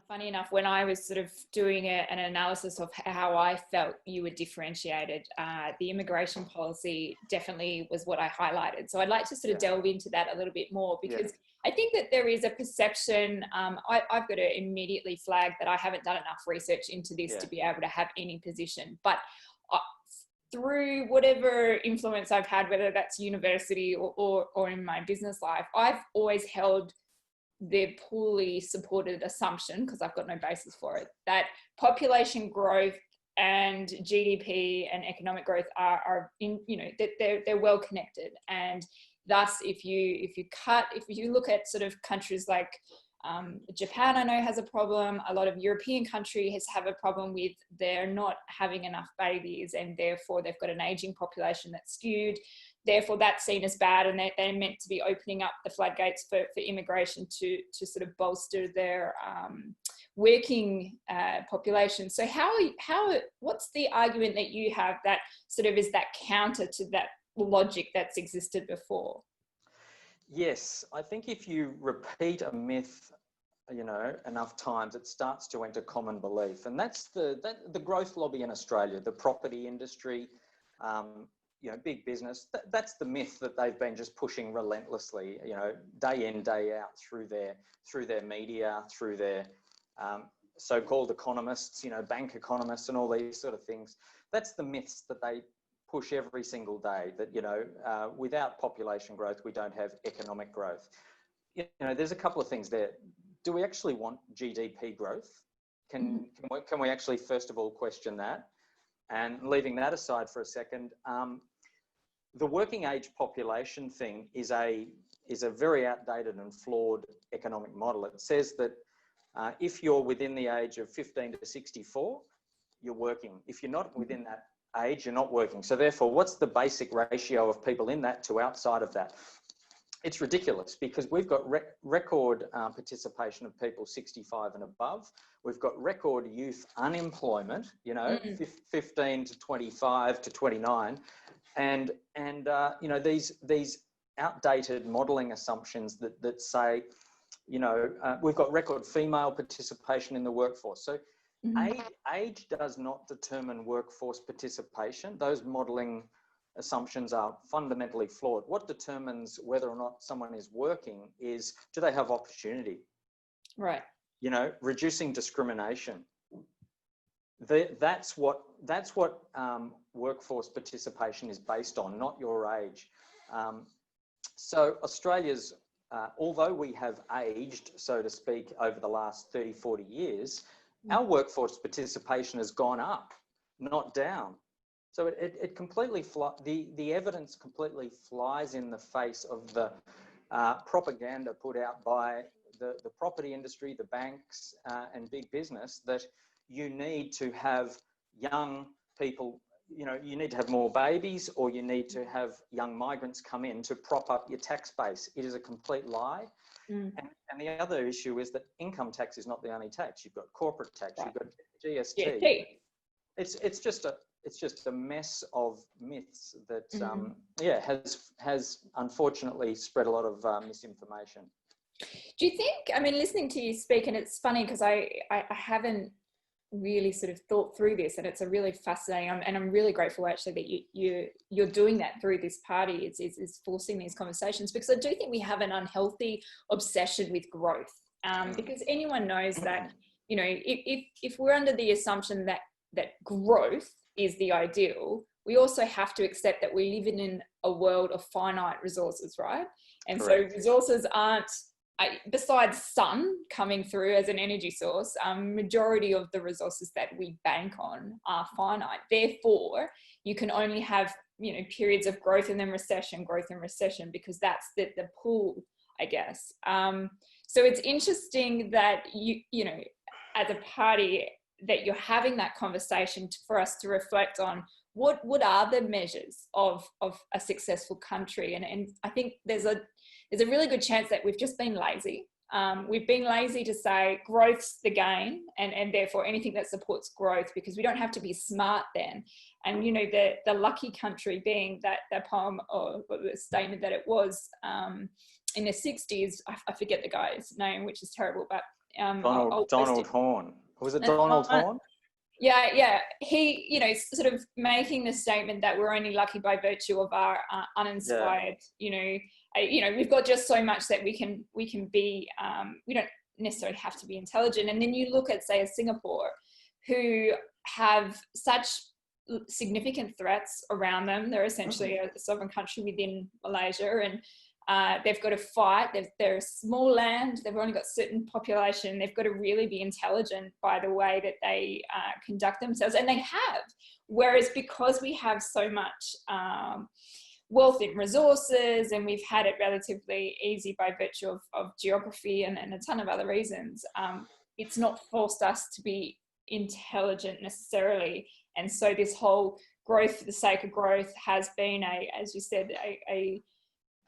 Funny enough, when I was sort of doing an analysis of how I felt you were differentiated, the immigration policy definitely was what I highlighted. So I'd like to sort of delve into that a little bit more, because I think that there is a perception, I've got to immediately flag that I haven't done enough research into this to be able to have any position. But through whatever influence I've had, whether that's university or in my business life, I've always held the poorly supported assumption, because I've got no basis for it, that population growth and GDP and economic growth are in, you know, that they're well connected. And thus, if you look at sort of countries like Japan, I know has a problem. A lot of European countries have a problem with they're not having enough babies, and therefore they've got an aging population that's skewed. Therefore, that's seen as bad, and they're meant to be opening up the floodgates for immigration to sort of bolster their working population. So what's the argument that you have that sort of is that counter to that logic that's existed before? Yes, I think if you repeat a myth, you know, enough times, it starts to enter common belief, and that's the growth lobby in Australia, the property industry. You know, big business, that's the myth that they've been just pushing relentlessly, you know, day in, day out through their media, through their so-called economists, you know, bank economists and all these sort of things. That's the myths that they push every single day, that, you know, without population growth, we don't have economic growth. You know, there's a couple of things there. Do we actually want GDP growth? Can we actually, first of all, question that? And leaving that aside for a second, the working age population thing is a very outdated and flawed economic model. It says that if you're within the age of 15 to 64, you're working. If you're not within that age, you're not working. So therefore, what's the basic ratio of people in that to outside of that? It's ridiculous, because we've got record participation of people 65 and above. We've got record youth unemployment, you know, 15 to 25 to 29. And you know, these outdated modelling assumptions that say, you know, we've got record female participation in the workforce. So age does not determine workforce participation. Those modelling assumptions are fundamentally flawed. What determines whether or not someone is working is, do they have opportunity? Right. You know, reducing discrimination. That's what workforce participation is based on, not your age. So Australia's, although we have aged, so to speak, over the last 30, 40 years, our workforce participation has gone up, not down. So it completely, the evidence completely flies in the face of the propaganda put out by the property industry, the banks and big business, that you need to have young people, you know, you need to have more babies, or you need to have young migrants come in to prop up your tax base. It is a complete lie. And the other issue is that income tax is not the only tax. You've got corporate tax, you've got GST. It's just a mess of myths that has unfortunately spread a lot of misinformation. Do you think, I mean, listening to you speak, and it's funny because I haven't really sort of thought through this, and it's a really fascinating, and I'm really grateful actually that you're doing that through this party. It's forcing these conversations, because I do think we have an unhealthy obsession with growth, because anyone knows that, you know, if we're under the assumption that growth is the ideal, we also have to accept that we live in a world of finite resources, right? And correct. So resources aren't, besides sun coming through as an energy source, majority of the resources that we bank on are finite. Therefore, you can only have, you know, periods of growth and then recession, because that's the pool, I guess. So it's interesting that you know, as a party, that you're having that conversation for us to reflect on what are the measures of a successful country. And I think there's a really good chance that we've just been lazy. We've been lazy to say growth's the game, and therefore anything that supports growth, because we don't have to be smart then. And, you know, the lucky country being that poem or the statement that it was in the 60s, I forget the guy's name, which is terrible, but Donald Horne. Was it Donald Horne? Yeah. He, sort of making the statement that we're only lucky by virtue of our uninspired, we've got just so much that we can be, we don't necessarily have to be intelligent. And then you look at, say, a Singapore, who have such significant threats around them. They're essentially a sovereign country within Malaysia, and they've got to fight. They're a small land. They've only got certain population. They've got to really be intelligent by the way that they conduct themselves, and they have. Whereas because we have so much wealth in resources, and we've had it relatively easy by virtue of geography and a ton of other reasons, it's not forced us to be intelligent necessarily. And so this whole growth for the sake of growth has been as you said,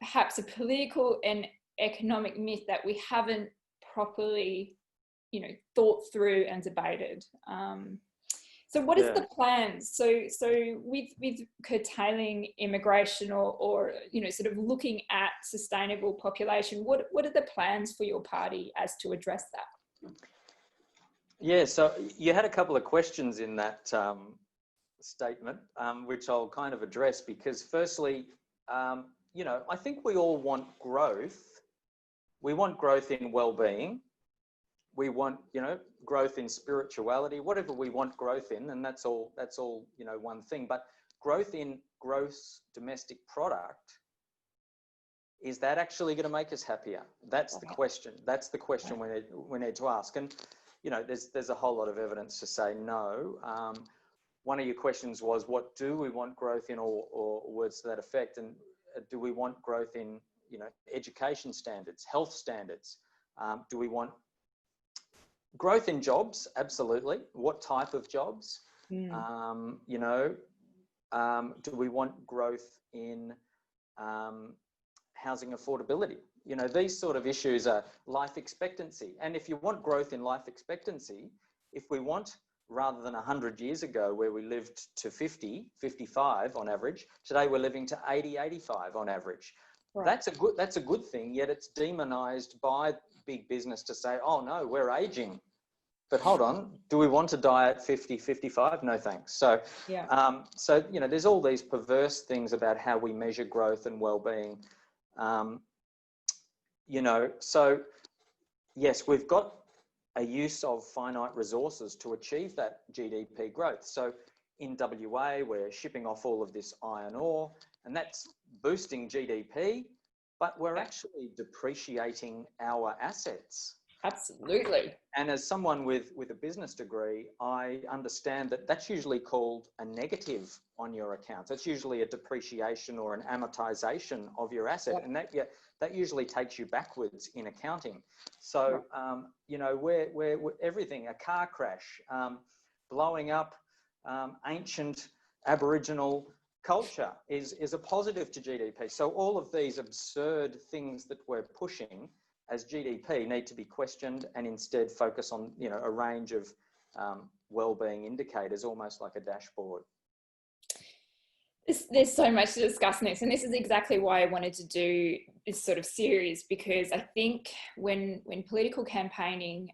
perhaps a political and economic myth that we haven't properly, thought through and debated. So what is the plans? So with curtailing immigration or sort of looking at sustainable population, what are the plans for your party as to address that? Yeah, so you had a couple of questions in that statement, which I'll kind of address, because firstly, I think we all want growth. We want growth in well-being. We want, growth in spirituality, whatever we want growth in, and that's all, one thing. But growth in gross domestic product, is that actually going to make us happier? That's the question. That's the question we need to ask. And, there's a whole lot of evidence to say no. One of your questions was, what do we want growth in, or words to that effect? And do we want growth in, education standards, health standards? Do we want growth in jobs? Absolutely. What type of jobs? Do we want growth in housing affordability? These sort of issues are life expectancy. And if you want growth in life expectancy, if we want, rather than 100 years ago where we lived to 50, 55 on average, today we're living to 80, 85 on average. Right. That's a good thing, yet it's demonized by big business to say, oh no, we're aging. But hold on, do we want to die at 50, 55? No thanks. So, there's all these perverse things about how we measure growth and well-being. So yes, we've got a use of finite resources to achieve that GDP growth. So in WA, we're shipping off all of this iron ore, and that's boosting GDP, but we're actually depreciating our assets. Absolutely. And as someone with a business degree, I understand that that's usually called a negative on your accounts. That's usually a depreciation or an amortization of your asset. And that usually takes you backwards in accounting. So, where everything, a car crash, blowing up ancient Aboriginal culture is a positive to GDP. So all of these absurd things that we're pushing as GDP need to be questioned and instead focus on, a range of well-being indicators, almost like a dashboard. There's so much to discuss in this, and this is exactly why I wanted to do this sort of series, because I think when political campaigning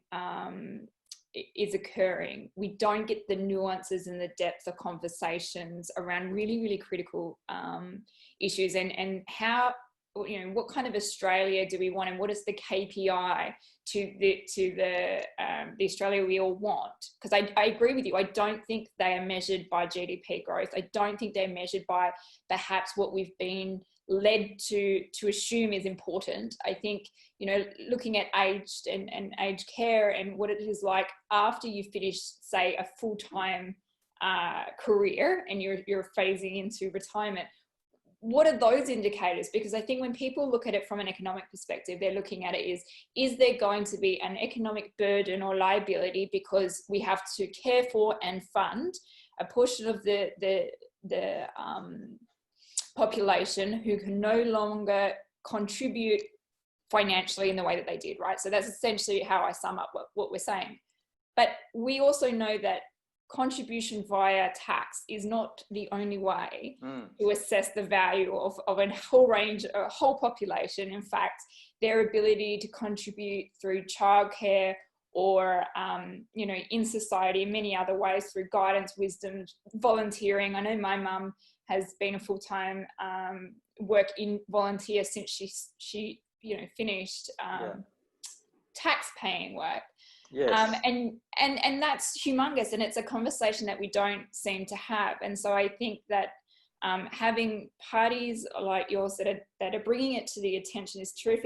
is occurring, we don't get the nuances and the depth of conversations around really, really critical issues, and how, what kind of Australia do we want, and what is the KPI to the Australia we all want? Because I agree with you. I don't think they are measured by GDP growth. I don't think they're measured by perhaps what we've been led to assume is important. I think, looking at aged and aged care and what it is like after you finish, say, a full-time career and you're phasing into retirement. What are those indicators? Because I think when people look at it from an economic perspective, they're looking at it is there going to be an economic burden or liability because we have to care for and fund a portion of the population who can no longer contribute financially in the way that they did, right? So that's essentially how I sum up what we're saying. But we also know that contribution via tax is not the only way to assess the value of a whole range, a whole population. In fact, their ability to contribute through childcare or, you know, in society in many other ways through guidance, wisdom, volunteering. I know my mum has been a full-time volunteer since she you know, finished tax-paying work. Yes. And that's humongous, and it's a conversation that we don't seem to have. And so I think that having parties like yours that are bringing it to the attention is terrific.